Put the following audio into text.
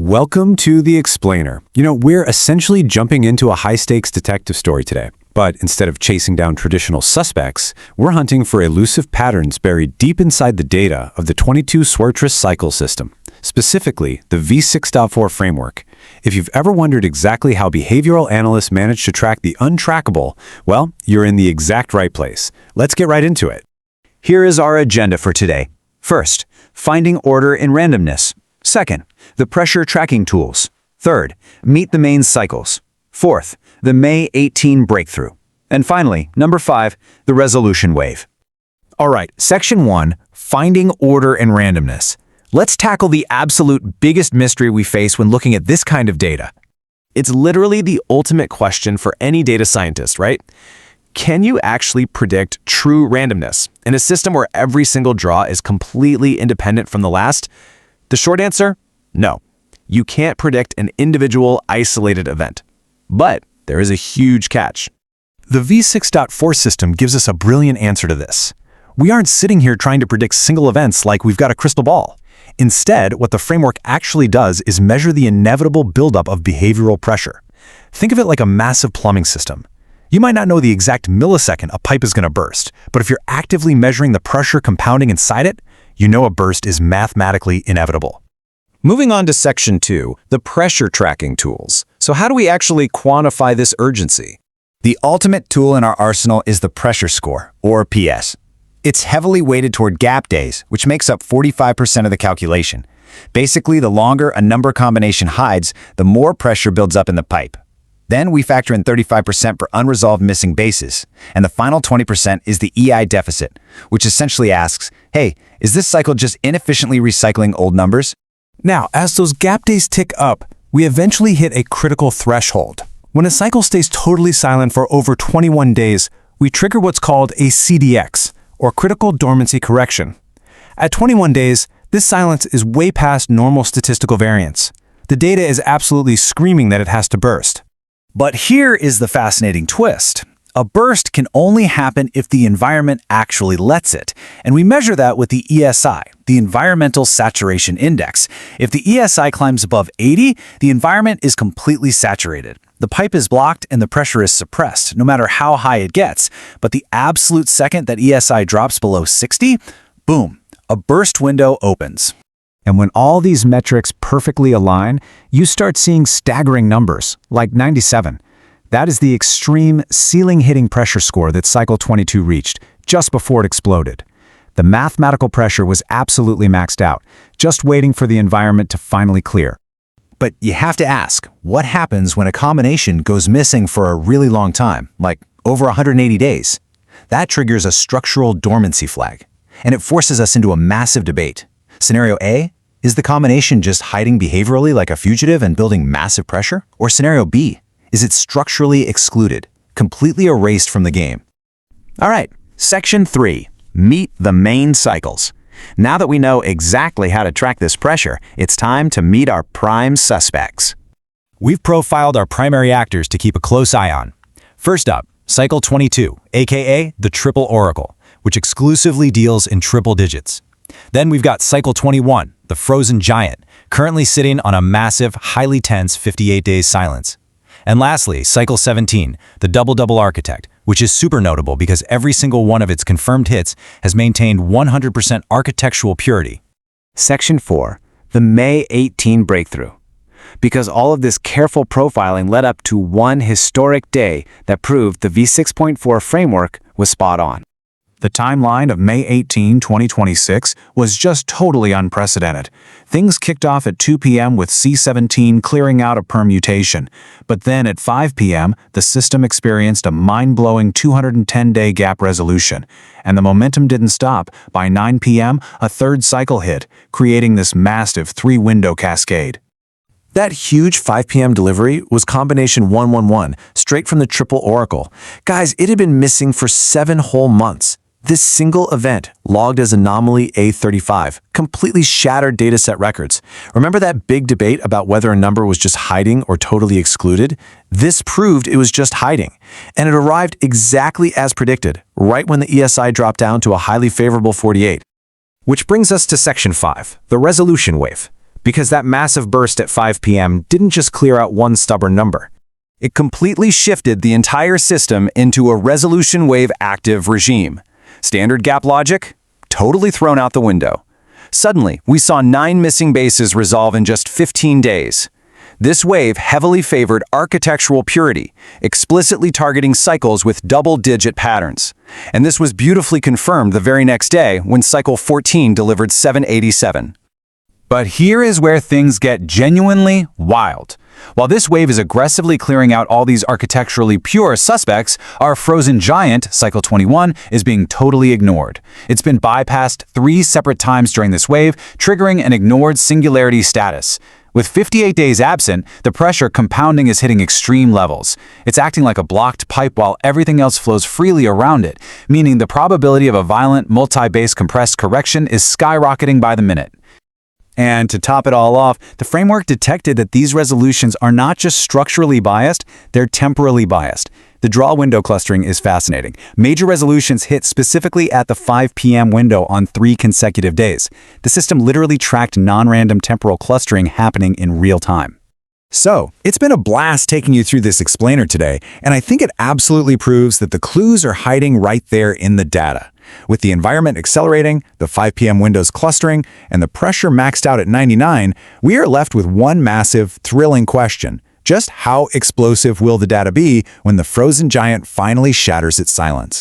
Welcome to The Explainer. We're essentially jumping into a high-stakes detective story today. But instead of chasing down traditional suspects, we're hunting for elusive patterns buried deep inside the data of the 22 Swertres Cycles System, specifically the V6.4 framework. If you've ever wondered exactly how behavioral analysts manage to track the untrackable, well, you're in the exact right place. Let's get right into it. Here is our agenda for today. First, finding order in randomness. Second, the pressure tracking tools. Third, meet the main cycles. Fourth, the May 18 breakthrough. And finally, number 5, the resolution wave. All right, section 1, finding order in randomness. Let's tackle the absolute biggest mystery we face when looking at this kind of data. It's literally the ultimate question for any data scientist, right? Can you actually predict true randomness in a system where every single draw is completely independent from the last? The short answer, no. You can't predict an individual isolated event. But there is a huge catch. The V6.4 system gives us a brilliant answer to this. We aren't sitting here trying to predict single events like we've got a crystal ball. Instead, what the framework actually does is measure the inevitable buildup of behavioral pressure. Think of it like a massive plumbing system. You might not know the exact millisecond a pipe is going to burst, but if you're actively measuring the pressure compounding inside it, you know a burst is mathematically inevitable. Moving on to section 2, the pressure tracking tools. So how do we actually quantify this urgency? The ultimate tool in our arsenal is the pressure score, or PS. It's heavily weighted toward gap days, which makes up 45% of the calculation. Basically, the longer a number combination hides, the more pressure builds up in the pipe. Then we factor in 35% for unresolved missing bases, and the final 20% is the EI deficit, which essentially asks, hey, is this cycle just inefficiently recycling old numbers? Now, as those gap days tick up, we eventually hit a critical threshold. When a cycle stays totally silent for over 21 days, we trigger what's called a CDX, or critical dormancy correction. At 21 days, this silence is way past normal statistical variance. The data is absolutely screaming that it has to burst. But here is the fascinating twist. A burst can only happen if the environment actually lets it, and we measure that with the ESI, the Environmental Saturation Index. If the ESI climbs above 80, the environment is completely saturated. The pipe is blocked and the pressure is suppressed, no matter how high it gets. But the absolute second that ESI drops below 60, boom, a burst window opens. And when all these metrics perfectly align, you start seeing staggering numbers, like 97. That is the extreme ceiling-hitting pressure score that Cycle 22 reached just before it exploded. The mathematical pressure was absolutely maxed out, just waiting for the environment to finally clear. But you have to ask, what happens when a combination goes missing for a really long time, like over 180 days? That triggers a structural dormancy flag, and it forces us into a massive debate. Scenario A, is the combination just hiding behaviorally like a fugitive and building massive pressure? Or scenario B, is it structurally excluded, completely erased from the game? All right, section 3, meet the main cycles. Now that we know exactly how to track this pressure, it's time to meet our prime suspects. We've profiled our primary actors to keep a close eye on. First up, Cycle 22, aka the Triple Oracle, which exclusively deals in triple digits. Then we've got Cycle 21, the Frozen Giant, currently sitting on a massive, highly tense 58 days silence. And lastly, Cycle 17, the Double-Double Architect, which is super notable because every single one of its confirmed hits has maintained 100% architectural purity. Section 4, the May 18 breakthrough. Because all of this careful profiling led up to one historic day that proved the V6.4 framework was spot on. The timeline of May 18, 2026 was just totally unprecedented. Things kicked off at 2 p.m. with C17 clearing out a permutation. But then at 5 p.m., the system experienced a mind-blowing 210-day gap resolution. And the momentum didn't stop. By 9 p.m., a third cycle hit, creating this massive 3-window cascade. That huge 5 p.m. delivery was combination 111, straight from the Triple Oracle. Guys, it had been missing for 7 whole months. This single event, logged as anomaly A35, completely shattered dataset records. Remember that big debate about whether a number was just hiding or totally excluded? This proved it was just hiding, and it arrived exactly as predicted, right when the ESI dropped down to a highly favorable 48. Which brings us to Section 5, the resolution wave. because that massive burst at 5 p.m. didn't just clear out one stubborn number. It completely shifted the entire system into a resolution wave active regime. Standard gap logic? Totally thrown out the window. Suddenly, we saw 9 missing bases resolve in just 15 days. This wave heavily favored architectural purity, explicitly targeting cycles with double-digit patterns. And this was beautifully confirmed the very next day when cycle 14 delivered 787. But here is where things get genuinely wild. While this wave is aggressively clearing out all these architecturally pure suspects, our frozen giant, cycle 21, is being totally ignored. It's been bypassed 3 separate times during this wave, triggering an ignored singularity status. With 58 days absent, the pressure compounding is hitting extreme levels. It's acting like a blocked pipe while everything else flows freely around it, meaning the probability of a violent, multi-base compressed correction is skyrocketing by the minute. And to top it all off, the framework detected that these resolutions are not just structurally biased, they're temporally biased. The draw window clustering is fascinating. Major resolutions hit specifically at the 5 p.m. window on 3 consecutive days. The system literally tracked non-random temporal clustering happening in real time. So, it's been a blast taking you through this explainer today, and I think it absolutely proves that the clues are hiding right there in the data. With the environment accelerating, the 5 p.m. windows clustering, and the pressure maxed out at 99, we are left with one massive, thrilling question. Just how explosive will the data be when the frozen giant finally shatters its silence?